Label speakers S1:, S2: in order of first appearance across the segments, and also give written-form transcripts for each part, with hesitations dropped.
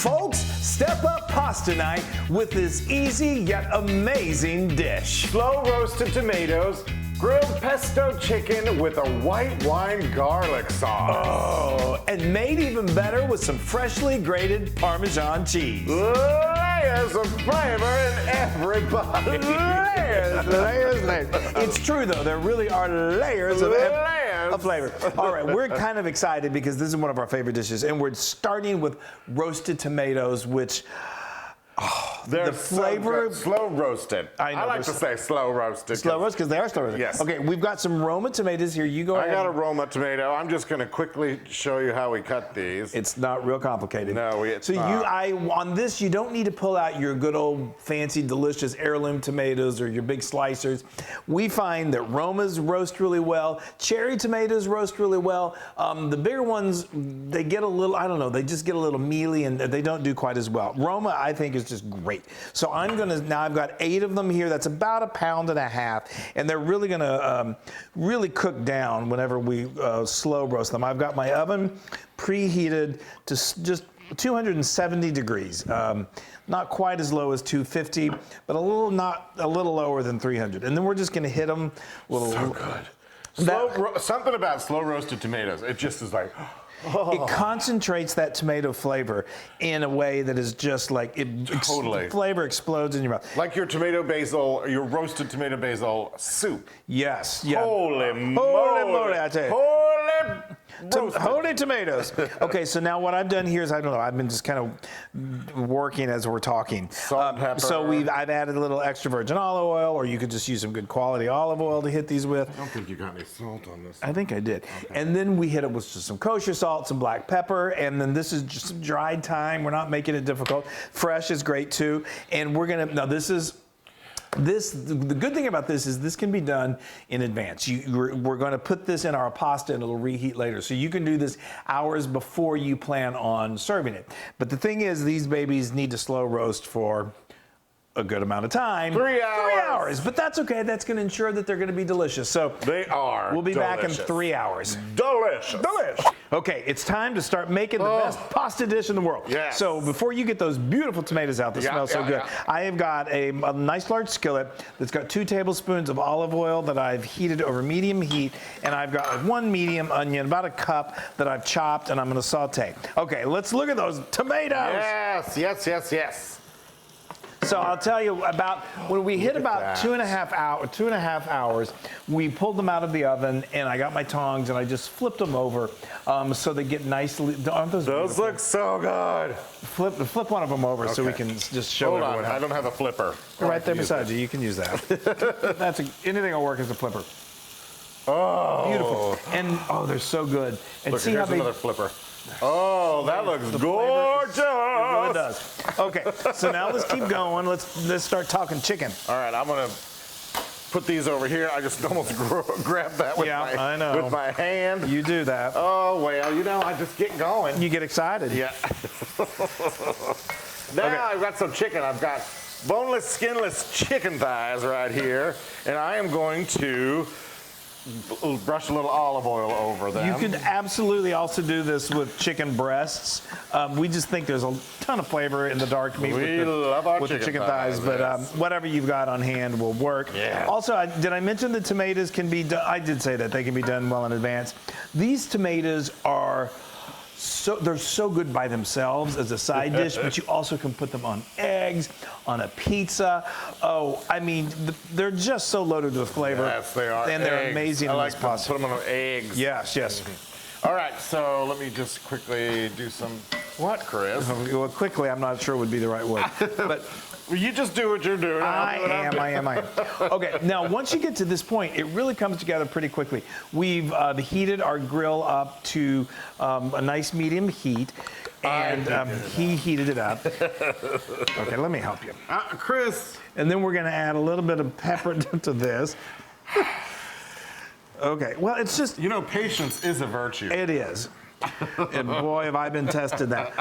S1: Folks, step up pasta night with this easy yet amazing dish.
S2: Slow roasted tomatoes, grilled pesto chicken with a white wine garlic sauce.
S1: Oh, and made even better with some freshly grated Parmesan cheese.
S2: Layers of flavor in every bite. layers.
S1: It's true though, there really are layers of flavor. All right, we're kind of excited because this is one of our favorite dishes, and we're starting with roasted tomatoes, which
S2: They're
S1: the flavor,
S2: so slow roasted.
S1: I know,
S2: I like to say slow roasted.
S1: Slow roast because they are slow roasted.
S2: Yes.
S1: Okay, we've got some Roma tomatoes here. You go ahead.
S2: I got a Roma tomato. I'm just going to quickly show you how we cut these.
S1: It's not real complicated.
S2: No, it's not.
S1: On this, you don't need to pull out your good old fancy, delicious heirloom tomatoes or your big slicers. We find that Romas roast really well. Cherry tomatoes roast really well. The bigger ones, they get a little, I don't know, they just get a little mealy and they don't do quite as well. Roma, I think, is just great. So now I've got 8 of them here. That's about 1.5 pounds, and they're really gonna really cook down whenever we slow roast them. I've got my oven preheated to just 270 degrees. Not quite as low as 250, but a little lower than 300. And then we're just gonna hit them with a little.
S2: So good. Something about slow roasted tomatoes. It just is like.
S1: It concentrates that tomato flavor in a way that is just like
S2: Totally.
S1: Flavor explodes in your mouth.
S2: Like your roasted tomato basil soup.
S1: Yes. Yeah.
S2: Holy moly!
S1: I tell you. Holy tomatoes. Okay, so now what I've done here is, I don't know, I've been just kind of working as we're talking.
S2: Salt, pepper.
S1: So I've added a little extra virgin olive oil, or you could just use some good quality olive oil to hit these with.
S2: I don't think you got any salt on this.
S1: I think I did. Okay. And then we hit it with just some kosher salt, some black pepper, and then this is just some dried thyme. We're not making it difficult. Fresh is great too. And we're gonna, now the good thing about this is this can be done in advance. We're going to put this in our pasta and it'll reheat later. So you can do this hours before you plan on serving it. But the thing is, these babies need to slow roast for a good amount of time.
S2: 3 hours.
S1: 3 hours, but that's okay. That's going to ensure that they're going to be delicious. So
S2: they are.
S1: We'll be
S2: delicious.
S1: back in 3 hours.
S2: Delicious.
S1: Okay, it's time to start making the best pasta dish in the world.
S2: Yes.
S1: So before you get those beautiful tomatoes out that smell so good, I have got a nice large skillet that's got 2 tablespoons of olive oil that I've heated over medium heat, and I've got 1 medium onion, about 1 cup that I've chopped, and I'm going to saute. Okay, let's look at those tomatoes.
S2: Yes.
S1: So I'll tell you about when we hit about 2.5 hours, we pulled them out of the oven, and I got my tongs and I just flipped them over so they get nicely. Aren't those beautiful?
S2: Look so good.
S1: Flip one of them over so we can just show everyone.
S2: Hold on, I don't have a flipper.
S1: They're right there beside you. You can use that. Anything will work as a flipper.
S2: Oh,
S1: beautiful. And they're so good. And
S2: look,
S1: see
S2: here's
S1: how
S2: another flipper. Oh, that looks gorgeous. It
S1: really does. Okay, so now let's keep going. Let's start talking chicken.
S2: All right, I'm gonna put these over here. I just almost grabbed that with my hand.
S1: You do that.
S2: Oh well, I just get going.
S1: You get excited.
S2: Yeah. Now I've got some chicken. I've got boneless, skinless chicken thighs right here, and I am going to brush a little olive oil over them.
S1: You could absolutely also do this with chicken breasts. We just think there's a ton of flavor in the dark meat with the chicken thighs, but whatever you've got on hand will work.
S2: Yeah.
S1: Also, did I mention the tomatoes can be done? I did say that they can be done well in advance. These tomatoes are they're so good by themselves as a side dish, but you also can put them on eggs, on a pizza. Oh, I mean, they're just so loaded with flavor.
S2: Yes, they are.
S1: And they're amazing in this pasta.
S2: Put them on eggs.
S1: Yes.
S2: All right, so let me just quickly do some. What, Chris?
S1: Well, quickly, I'm not sure would be the right word, but.
S2: You just do what you're doing.
S1: I am. Okay, now once you get to this point, it really comes together pretty quickly. We've heated our grill up to a nice medium heat, and he heated it up. Okay, let me help you.
S2: Chris.
S1: And then we're going to add a little bit of pepper to this. Okay, well, it's just...
S2: patience is a virtue.
S1: It is. And boy, have I been tested that.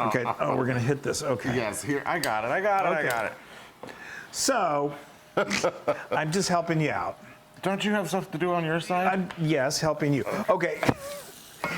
S1: Okay, we're going to hit this. Okay.
S2: Yes, here, I got it.
S1: So, I'm just helping you out.
S2: Don't you have stuff to do on your side?
S1: Yes, helping you. Okay.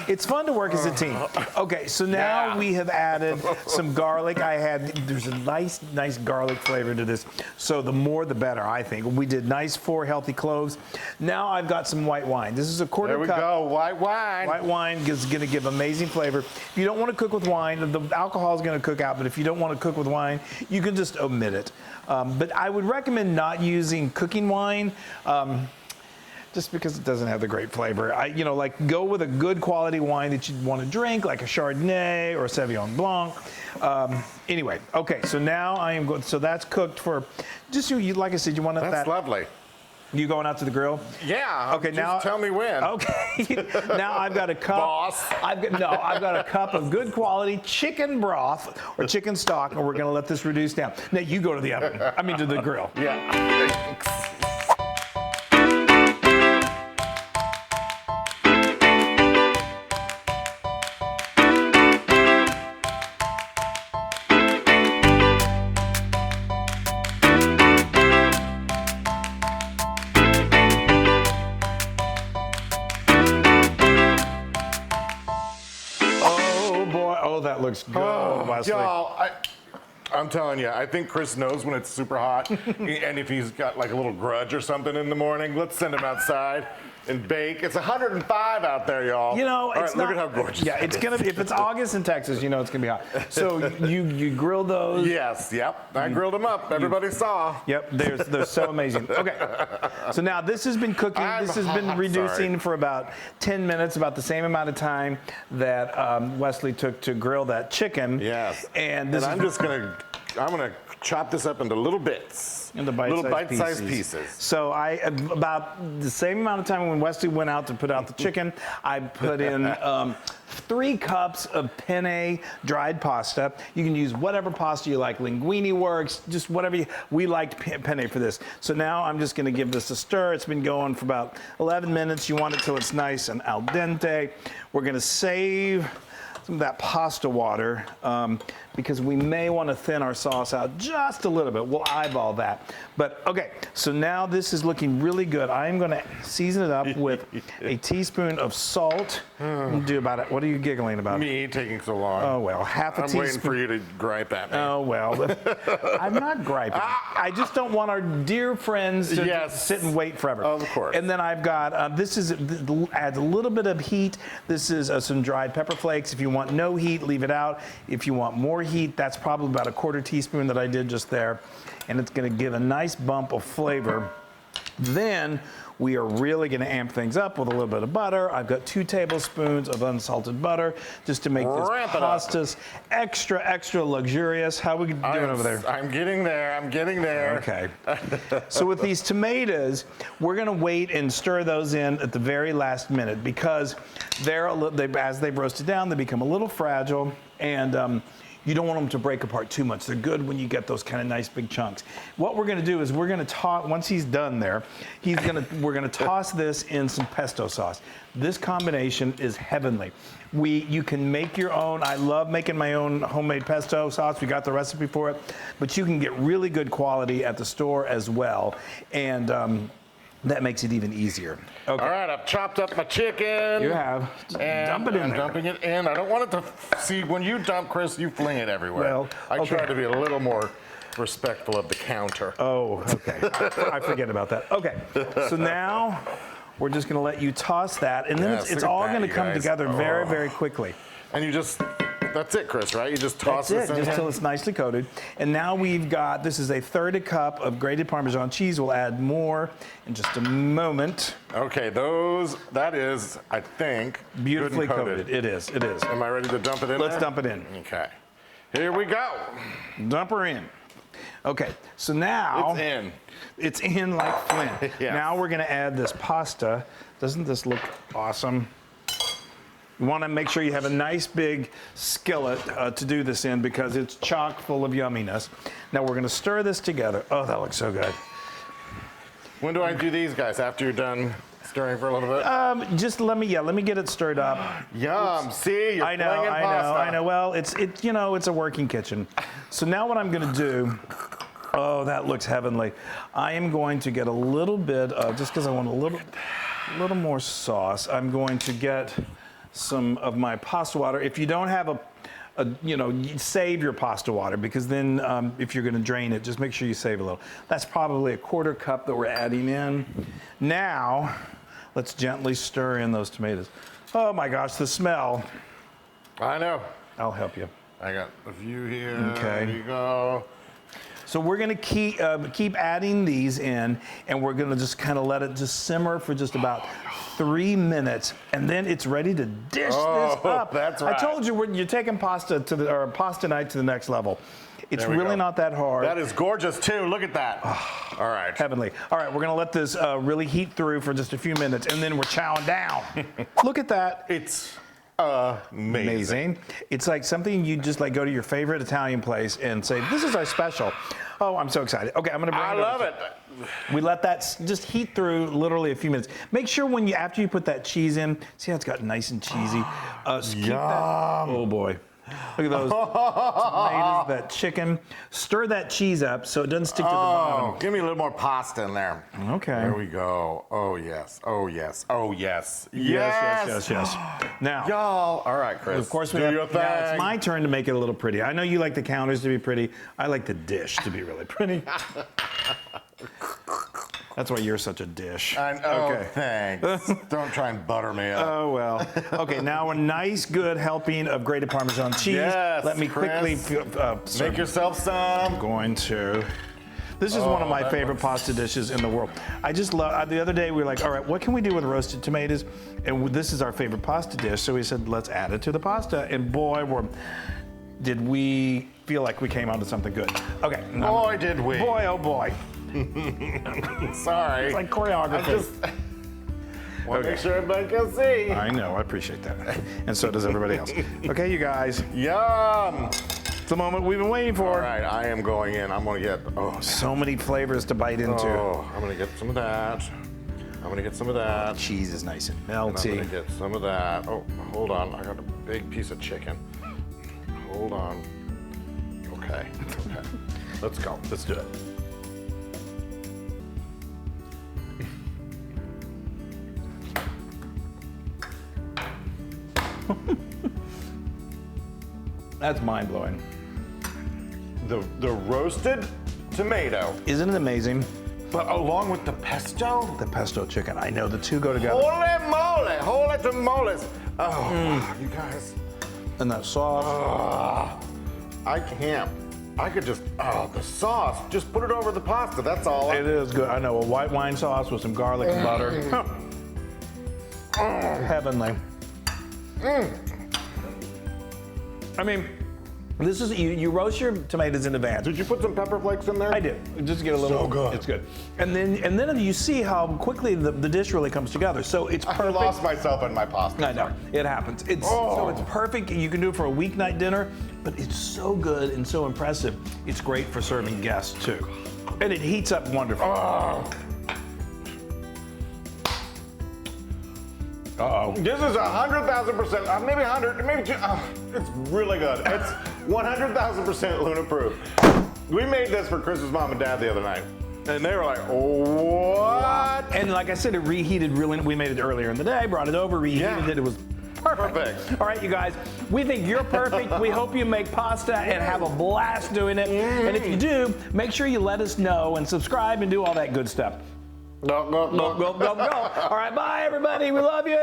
S1: It's fun to work as a team. Okay, so now we have added some garlic. There's a nice garlic flavor to this. So the more the better, I think. We did nice 4 healthy cloves. Now I've got some white wine. This is a quarter cup.
S2: There we go, white wine.
S1: White wine is going to give amazing flavor. If you don't want to cook with wine, the alcohol is going to cook out, but if you don't want to cook with wine, you can just omit it. But I would recommend not using cooking wine. Just because it doesn't have the great flavor. Like go with a good quality wine that you'd want to drink, like a Chardonnay or a Sauvignon Blanc. Anyway, okay, so now I am going, so that's cooked for, just like I said, you want
S2: That's lovely.
S1: You going out to the grill?
S2: Yeah.
S1: Okay,
S2: just
S1: now
S2: tell me when.
S1: Okay. Now I've got a cup.
S2: Boss.
S1: I've got a cup of good quality chicken broth or chicken stock, and we're going to let this reduce down. Now you go to the oven. I mean to the grill.
S2: Yeah.
S1: That looks good, Wesley.
S2: Y'all, I'm telling you, I think Chris knows when it's super hot, and if he's got like a little grudge or something in the morning, let's send him outside and bake. It's 105 out there, y'all.
S1: All
S2: right, look at how gorgeous.
S1: Yeah, it's gonna be. If it's August in Texas, it's gonna be hot. So you grill those.
S2: Yes, yep. I grilled them up. Everybody saw.
S1: Yep, they're so amazing. Okay, so now this has been cooking. This has been reducing for about 10 minutes, about the same amount of time that Wesley took to grill that chicken.
S2: Yes.
S1: And
S2: I'm gonna chop this up into little bits.
S1: Into
S2: little bite-sized pieces.
S1: So about the same amount of time when Wesley went out to put out the chicken, I put in 3 cups of penne dried pasta. You can use whatever pasta you like. Linguine works, just whatever we liked penne for this. So now I'm just gonna give this a stir. It's been going for about 11 minutes. You want it till it's nice and al dente. We're gonna save some of that pasta water because we may want to thin our sauce out just a little bit. We'll eyeball that. But okay, so now this is looking really good. I'm going to season it up with a teaspoon of salt. We'll do about it. What are you giggling about?
S2: Me taking so long.
S1: Oh, well, half a teaspoon.
S2: I'm waiting for you to gripe at me.
S1: Oh, well, I'm not griping. I just don't want our dear friends to sit and wait forever.
S2: Of course.
S1: And then I've got, adds a little bit of heat. This is some dried pepper flakes. If you want no heat, leave it out. If you want more heat, that's probably about a 1/4 teaspoon that I did just there. And it's gonna give a nice bump of flavor. Then we are really going to amp things up with a little bit of butter. I've got 2 tablespoons of unsalted butter just to make this pastas extra luxurious. How are we doing over there?
S2: I'm getting there.
S1: Okay. So with these tomatoes, we're going to wait and stir those in at the very last minute because as they've roasted down, they become a little fragile and you don't want them to break apart too much. They're good when you get those kind of nice big chunks. What we're gonna do is we're gonna toss, once he's done there, we're gonna toss this in some pesto sauce. This combination is heavenly. You can make your own. I love making my own homemade pesto sauce. We got the recipe for it, but you can get really good quality at the store as well. And that makes it even easier. Okay.
S2: All right, I've chopped up my chicken.
S1: You have.
S2: Dump it in. I'm dumping it in. I don't want it to see when you dump, Chris. You fling it everywhere.
S1: Well,
S2: I try to be a little more respectful of the counter.
S1: Oh, okay. I forget about that. Okay, so now we're just going to let you toss that, and then it's all going to come together very, very quickly.
S2: And you just. That's it, Chris, right? You just toss this in
S1: just till it's nicely coated. And now we've got, this is a 1/3 cup of grated Parmesan cheese. We'll add more in just a moment.
S2: Okay, that is, I think,
S1: beautifully coated. It is.
S2: Am I ready to dump it in
S1: Let's dump it in.
S2: Okay. Here we go.
S1: Dump her in. Okay, so now.
S2: It's in.
S1: It's in like Flint.
S2: Yes.
S1: Now we're gonna add this pasta. Doesn't this look awesome? You want to make sure you have a nice big skillet to do this in because it's chock full of yumminess. Now we're going to stir this together. Oh, that looks so good.
S2: When do I do these guys? After you're done stirring for a little bit?
S1: Just let me get it stirred up.
S2: Yum! See, you're
S1: I know. Well, it's a working kitchen. So now what I'm going to do. Oh, that looks heavenly. I am going to get a little bit of, just because I want a little more sauce. I'm going to get some of my pasta water. If you don't have you save your pasta water, because then if you're gonna drain it, just make sure you save a little. That's probably a 1/4 cup that we're adding in. Now, let's gently stir in those tomatoes. Oh my gosh, the smell.
S2: I know.
S1: I'll help you.
S2: I got a few here.
S1: Okay.
S2: There you go.
S1: So we're gonna keep adding these in, and we're gonna just kind of let it just simmer for just about 3 minutes, and then it's ready to dish this up.
S2: That's right.
S1: I told you you're taking pasta pasta night to the next level. It's really not that hard.
S2: That is gorgeous too. Look at that. All right.
S1: Heavenly. All right, we're gonna let this really heat through for just a few minutes, and then we're chowing down. Look at that.
S2: It's amazing.
S1: It's like something you just like go to your favorite Italian place and say, "This is our special." Oh, I'm so excited. Okay, I'm gonna bring it over.
S2: I love it.
S1: We let that just heat through literally a few minutes. Make sure after you put that cheese in, see how it's got nice and cheesy. Keep that, oh boy. Look at those tomatoes, that chicken. Stir that cheese up so it doesn't stick to the bottom.
S2: Give me a little more pasta in there.
S1: Okay.
S2: There we go. Oh yes. Oh yes. Oh yes.
S1: Yes. Now,
S2: y'all. All right, Chris.
S1: of course,
S2: do your thing.
S1: now it's my turn to make it a little pretty. I know you like the counters to be pretty. I like the dish to be really pretty. That's why you're such a dish.
S2: Okay. Thanks. Don't try and butter me up.
S1: Oh, well. Okay, now a nice, good helping of grated Parmesan cheese.
S2: Yes,
S1: Let me quickly
S2: Chris. Make yourself some.
S1: I'm going to. This is one of my favorite pasta dishes in the world. I just love, the other day we were like, all right, what can we do with roasted tomatoes? And this is our favorite pasta dish. So we said, let's add it to the pasta. And boy, did we feel like we came onto something good. Okay.
S2: Boy, did we.
S1: Boy, oh boy.
S2: Sorry.
S1: It's like choreography.
S2: I just want to make sure everybody can see.
S1: I know, I appreciate that. And so does everybody else. Okay, you guys.
S2: Yum.
S1: It's the moment we've been waiting for.
S2: All right, I am going in. I'm going to get,
S1: so many flavors to bite into.
S2: I'm going to get some of that. I'm going to get some of that.
S1: Cheese is nice and
S2: And I'm
S1: melty.
S2: going to get some of that. Oh, hold on. I got a big piece of chicken. Hold on. Okay. Let's go. Let's do it.
S1: That's mind-blowing.
S2: The roasted tomato,
S1: Isn't it amazing?
S2: but along with the pesto.
S1: The pesto chicken. I know, the two go together.
S2: Holy moly! Holy tamales! Oh, you guys.
S1: And that sauce.
S2: I can't. I could just, the sauce, just put it over the pasta, that's all.
S1: It is good. I know, a white wine sauce with some garlic and butter. Heavenly. I mean, this is, you roast your tomatoes in advance.
S2: Did you put some pepper flakes in there?
S1: I did, just to get a little.
S2: So good.
S1: It's good. And then you see how quickly the dish really comes together. So it's perfect.
S2: I lost myself in my pasta.
S1: I know, it happens. So it's perfect. You can do it for a weeknight dinner, but it's so good and so impressive. It's great for serving guests too. And it heats up wonderfully. Uh-oh.
S2: This is 100,000%, maybe 100, maybe two. It's really good. It's 100,000% Loon approved. We made this for Chris's mom and dad the other night, and they were like, what?
S1: And like I said, it reheated really. We made it earlier in the day, brought it over, reheated it. It was perfect. All right, you guys, we think you're perfect. We hope you make pasta and have a blast doing it. And if you do, make sure you let us know and subscribe and do all that good stuff.
S2: Go.
S1: Go. All right, bye, everybody. We love you.